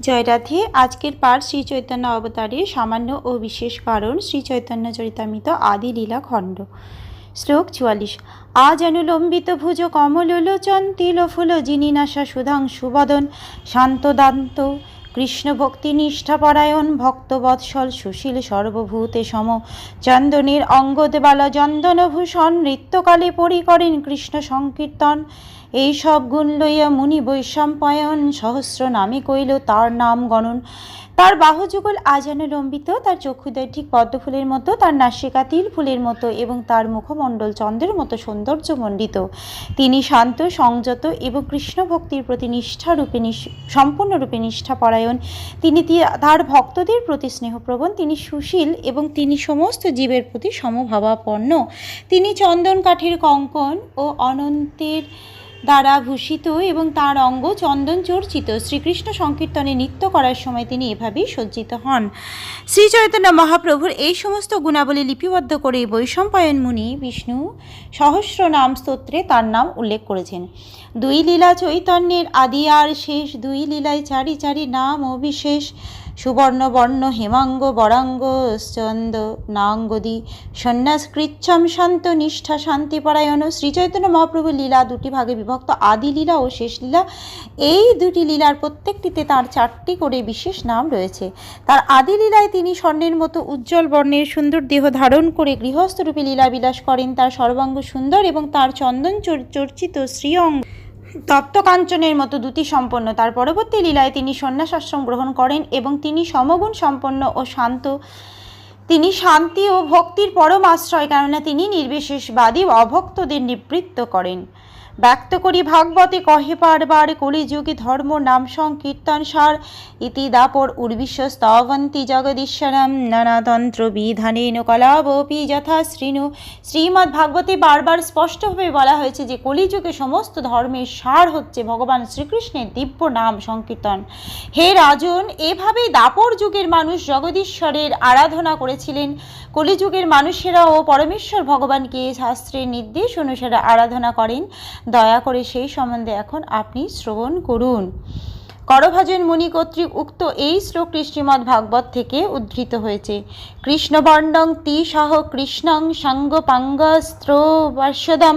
জয় রাধে। আজকের পাঠ শ্রী চৈতন্য অবতারের সামান্য ও বিশেষ কারণ শ্রী চৈতন্য চরিতামৃত আদি লীলা খণ্ড। শ্লোক 44। আজ অনুলম্বিত ভুজ কমলোচন তিলফুল জিনিনাশা সুধাংশু বদন শান্তদান্ত কৃষ্ণ ভক্তি নিষ্ঠাপরায়ণ ভক্তবৎসল সুশীল সর্বভূতে সম চন্দনের অঙ্গদেবালা চন্দনভূষণ নৃত্যকালে পরি করেন কৃষ্ণ সংকীর্তন। এই সব গুণ লইয়া মুনি বৈশম্পায়ন সহস্র নামে কইল তার নাম গণন। তার বাহুযুগল আজানুলম্বিত, তার চক্ষুদ্বয় ঠিক পদ্মফুলের মতো, তার নাসিকা তিল ফুলের মতো এবং তার মুখমণ্ডল চন্দ্রের মতো সৌন্দর্যমণ্ডিত। তিনি শান্ত, সংযত এবং কৃষ্ণ ভক্তির প্রতি নিষ্ঠারূপে সম্পূর্ণরূপে নিষ্ঠাপরায়ণ। তিনি তার ভক্তদের প্রতি স্নেহপ্রবণ। তিনি সুশীল এবং তিনি সমস্ত জীবের প্রতি সমভাবাপন্ন। তিনি চন্দন কাঠের কঙ্কন ও অনন্তের দ্বারা ভূষিত এবং তার অঙ্গ চন্দন চর্চিত। শ্রীকৃষ্ণ সংকীর্তনে নৃত্য করার সময় তিনি এভাবেই সজ্জিত হন। শ্রী চৈতন্য মহাপ্রভুর এই সমস্ত গুণাবলী লিপিবদ্ধ করে বৈশম্পায়ন মুনি বিষ্ণু সহস্র নাম স্তোত্রে তার নাম উল্লেখ করেছেন। দুই লীলা চৈতন্যের আদি আর শেষ, দুই লীলায় চারি চারি নাম ও বিশেষ। সুবর্ণ বর্ণ হেমাঙ্গ বরাঙ্গ চন্দ নাঙ্গদি সন্ন্যাস কৃচ্ছম শান্ত নিষ্ঠা শান্তিপরায়ণ। শ্রীচৈতন্য মহাপ্রভুর লীলা দুটি ভাগে বিভক্ত, আদি লীলা ও শেষ লীলা। এই দুটি লীলার প্রত্যেকটিতে তার চারটি করে বিশেষ নাম রয়েছে। তার আদি লীলায় তিনি স্বর্ণের মতো উজ্জ্বল বর্ণের সুন্দর দেহ ধারণ করে গৃহস্থরূপে লীলাবিলাস করেন। তার সর্বাঙ্গ সুন্দর এবং তার চন্দন চর্চিত শ্রীঅঙ্গ তপ্তকাঞ্চনের মতো দ্যুতি সম্পন্ন। তার পরবর্তী লীলায় তিনি সন্ন্যাসাশ্রম গ্রহণ করেন এবং তিনি সমগুণ সম্পন্ন ও শান্ত। তিনি শান্তি ও ভক্তির পরম আশ্রয়, কেননা তিনি নির্বিশেষবাদী অভক্তদের নিবৃত্ত করেন। ব্যক্ত করি ভাগবতে কহে পারবার কলিযুগে ধর্ম নাম সংকীর্তন সার ইতি দাপর উর্বিশ্ব স্তবন্তি জগদীশ্বরম নানাতন্ত্র বিধানেন কলাবপি যথা শ্রীণু। শ্রীমদ্ ভাগবতে বারবার স্পষ্টভাবে বলা হয়েছে যে কলিযুগে সমস্ত ধর্মের সার হচ্ছে ভগবান শ্রীকৃষ্ণের দিব্য নাম সংকীর্তন। হে রাজন, এভাবেই দাপর যুগের মানুষ জগদীশ্বরের আরাধনা করেছিলেন। কলিযুগের মানুষেরাও পরমেশ্বর ভগবানকে শাস্ত্রের নির্দেশ অনুসারে আরাধনা করেন। দয়া করে সেই সম্বন্ধে এখন আপনি শ্রবণ করুন। করভাজন মুনি কর্তৃক উক্ত এই শ্লোক শ্রীমদ্ ভাগবত থেকে উদ্ধৃত হয়েছে। কৃষ্ণবর্ণং তি সহ কৃষ্ণং সঙ্গপাঙ্গস্ত্রবর্ষদম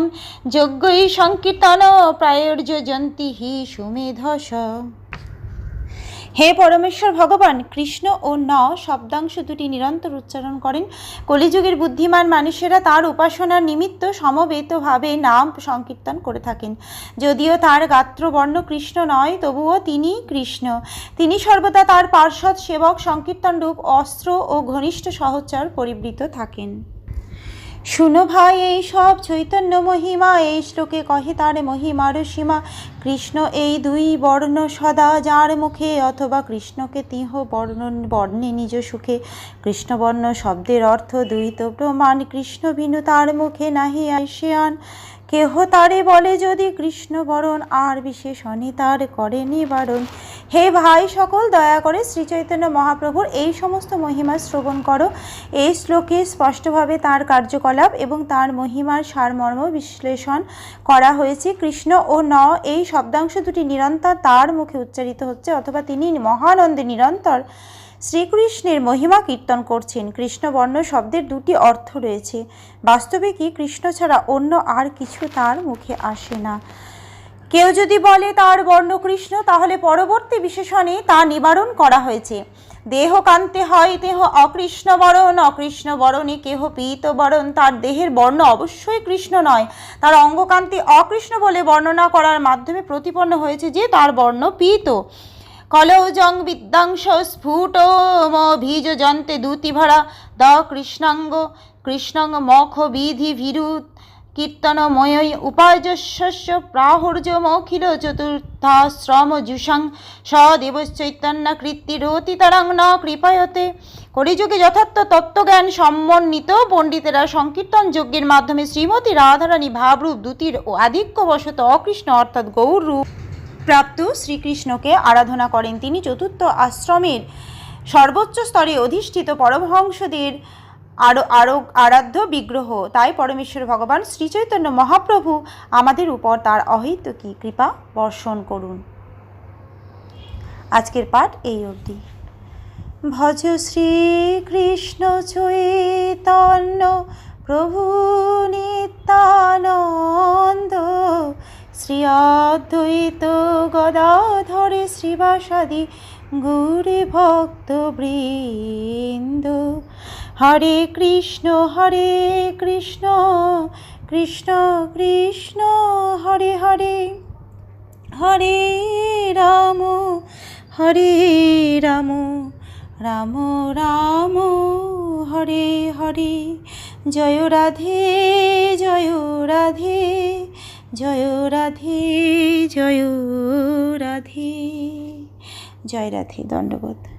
যজ্ঞই সংকীর্তন প্রায়োর্যন্তি হি সুমেধস। হে পরমেশ্বর ভগবান, কৃষ্ণ ও ন শব্দাংশ দুটি নিরন্তর উচ্চারণ করেন। কলিযুগের বুদ্ধিমান মানুষেরা তার উপাসনার নিমিত্ত সমবেতভাবে নাম সংকীর্তন করে থাকেন। যদিও তার গাত্রবর্ণ কৃষ্ণ নয়, তবুও তিনি কৃষ্ণ। তিনি সর্বদা তার পার্ষদ সেবক সংকীর্তন রূপ অস্ত্র ও ঘনিষ্ঠ সহচর পরিবৃত থাকেন। শুনো ভাই, এই সব চৈতন্য মহিমা, এই শ্লোকে কহে তার মহিমার সীমা। কৃষ্ণ এই দুই বর্ণ সদা যার মুখে, অথবা কৃষ্ণকে তিহ বর্ণে নিজ সুখে। কৃষ্ণবর্ণ শব্দের অর্থ দ্বৈত প্রমাণ, কৃষ্ণ বিনু তার মুখে নাহি আসিয়ান। কেহ তারে বলে যদি কৃষ্ণ বরণ, আর বিশেষণে তার করে নিবারণ। হে ভাই সকল, দয়া করে শ্রীচৈতন্য মহাপ্রভুর এই সমস্ত মহিমা শ্রবণ করো। এই শ্লোকে স্পষ্টভাবে তার কার্যকলাপ এবং তার মহিমার সারমর্ম বিশ্লেষণ করা হয়েছে। কৃষ্ণ ও ন এই শব্দাংশ দুটি নিরন্তর তার মুখে উচ্চারিত হচ্ছে, অথবা তিনি মহানন্দে নিরন্তর শ্রীকৃষ্ণের মহিমা কীর্তন করছেন। কৃষ্ণবর্ণ শব্দের দুটি অর্থ রয়েছে। বাস্তবে কি কৃষ্ণ ছাড়া অন্য আর কিছু তার মুখে আসে না। কেউ যদি বলে তার বর্ণ কৃষ্ণ, তাহলে পরবর্তী বিশেষণে তা নিবারণ করা হয়েছে। দেহ কান্তে হয় দেহ অকৃষ্ণ বরণ, অকৃষ্ণ বরণে কেহ পীত বরণ। তার দেহের বর্ণ অবশ্যই কৃষ্ণ নয়, তার অঙ্গকান্তি অকৃষ্ণ বলে বর্ণনা করার মাধ্যমে প্রতিপন্ন হয়েছে যে তার বর্ণ পীত। কলৌজং বিদ্যাংশ স্ফুট ভিজ যন্তে দ্যুতি ভরা দ কৃষ্ণাঙ্গ কৃষ্ণং মখ বিধি ভীরুত কীর্তনময় উপায়স্য প্রাহুর্যমখিল চতুর্থাশ্রম জুষাং সদেবচৈতন্য কৃত্তিরতিতরাং ন কৃপায়তে। কলিযুগে যথার্থ তত্ত্বজ্ঞান সমন্বিত পণ্ডিতেরা সংকীর্তন যজ্ঞের মাধ্যমে শ্রীমতী রাধারানী ভাবরূপ দ্যুতির ও আধিক্যবশত অকৃষ্ণ অর্থাৎ গৌর রূপ প্রাপ্ত শ্রীকৃষ্ণকে আরাধনা করেন। তিনি চতুর্থ আশ্রমের সর্বোচ্চ স্তরে অধিষ্ঠিত পরমহংসদের আরাধ্য বিগ্রহ। তাই পরমেশ্বর ভগবান শ্রীচৈতন্য মহাপ্রভু আমাদের উপর তার অহৈতুকী কৃপা বর্ষণ করুন। আজকের পাঠ এই অবধি। ভজ শ্রীকৃষ্ণ চৈতন্য প্রভু নিত্যানন্দ, শ্রী অদ্বৈত গদাধর শ্রীবাসাদি গৌরী ভক্তবৃন্দ। হরে কৃষ্ণ কৃষ্ণ কৃষ্ণ হরে হরে, হরে রাম রাম রাম হরে হরে। জয় রাধে জয় রাধে, জয় রাধে জয় রাধে। জয় রাধে। দণ্ডবোধ।